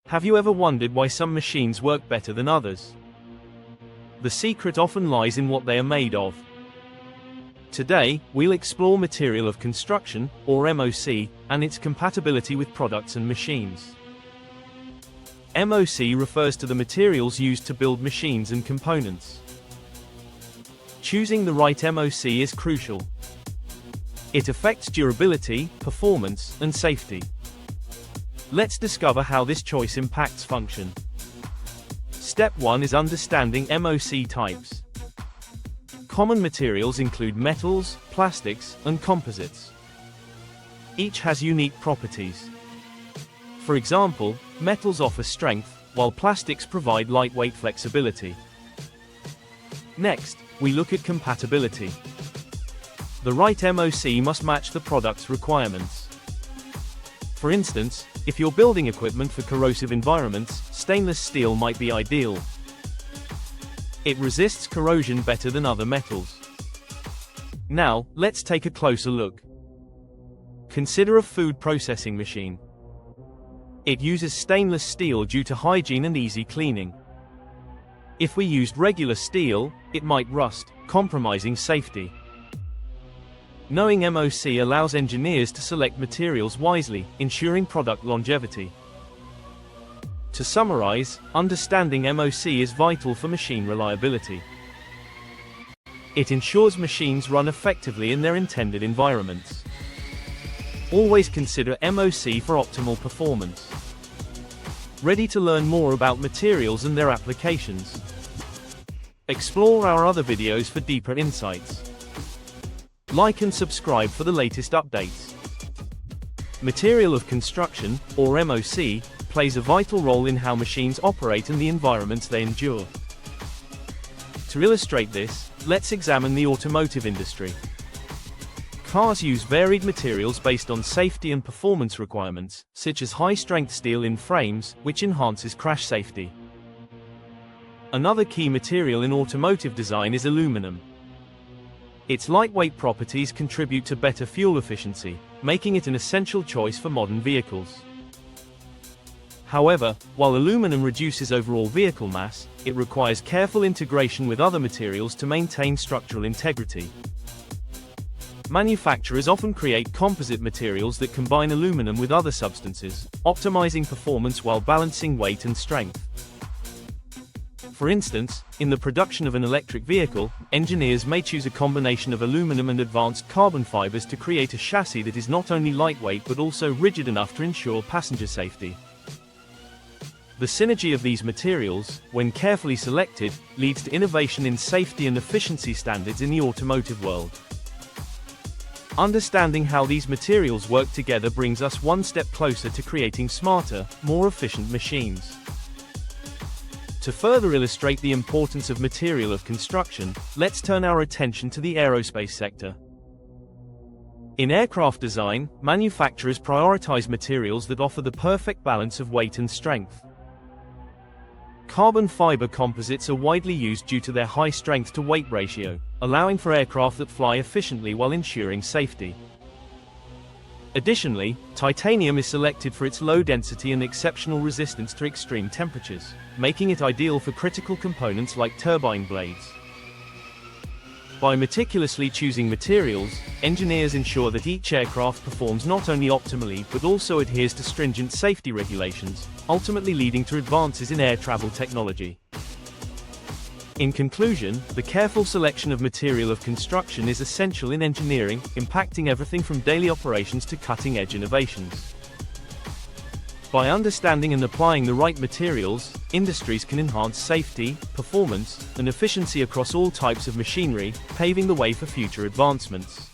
Have you ever wondered why some machines work better than others? The secret often lies in what they are made of. Today, we'll explore material of construction, or MOC, and its compatibility with products and machines. MOC refers to the materials used to build machines and components. Choosing the right MOC is crucial. It affects durability, performance, and safety. Let's discover how this choice impacts function. Step 1 is understanding MOC types. Common materials include metals, plastics, and composites. Each has unique properties. For example, metals offer strength, while plastics provide lightweight flexibility. Next, we look at compatibility. The right MOC must match the product's requirements. For instance, if you're building equipment for corrosive environments, stainless steel might be ideal. It resists corrosion better than other metals. Now, let's take a closer look. Consider a food processing machine. It uses stainless steel due to hygiene and easy cleaning. If we used regular steel, it might rust, compromising safety. Knowing MOC allows engineers to select materials wisely, ensuring product longevity. To summarize, understanding MOC is vital for machine reliability. It ensures machines run effectively in their intended environments. Always consider MOC for optimal performance. Ready to learn more about materials and their applications? Explore our other videos for deeper insights. Like and subscribe for the latest updates. Material of construction, or MOC, plays a vital role in how machines operate and the environments they endure. To illustrate this, let's examine the automotive industry. Cars use varied materials based on safety and performance requirements, such as high-strength steel in frames, which enhances crash safety. Another key material in automotive design is aluminum. Its lightweight properties contribute to better fuel efficiency, making it an essential choice for modern vehicles. However, while aluminum reduces overall vehicle mass, it requires careful integration with other materials to maintain structural integrity. Manufacturers often create composite materials that combine aluminum with other substances, optimizing performance while balancing weight and strength. For instance, in the production of an electric vehicle, engineers may choose a combination of aluminum and advanced carbon fibers to create a chassis that is not only lightweight but also rigid enough to ensure passenger safety. The synergy of these materials, when carefully selected, leads to innovation in safety and efficiency standards in the automotive world. Understanding how these materials work together brings us one step closer to creating smarter, more efficient machines. To further illustrate the importance of material of construction, let's turn our attention to the aerospace sector. In aircraft design, manufacturers prioritize materials that offer the perfect balance of weight and strength. Carbon fiber composites are widely used due to their high strength-to-weight ratio, allowing for aircraft that fly efficiently while ensuring safety. Additionally, titanium is selected for its low density and exceptional resistance to extreme temperatures, making it ideal for critical components like turbine blades. By meticulously choosing materials, engineers ensure that each aircraft performs not only optimally but also adheres to stringent safety regulations, ultimately leading to advances in air travel technology. In conclusion, the careful selection of material of construction is essential in engineering, impacting everything from daily operations to cutting-edge innovations. By understanding and applying the right materials, industries can enhance safety, performance, and efficiency across all types of machinery, paving the way for future advancements.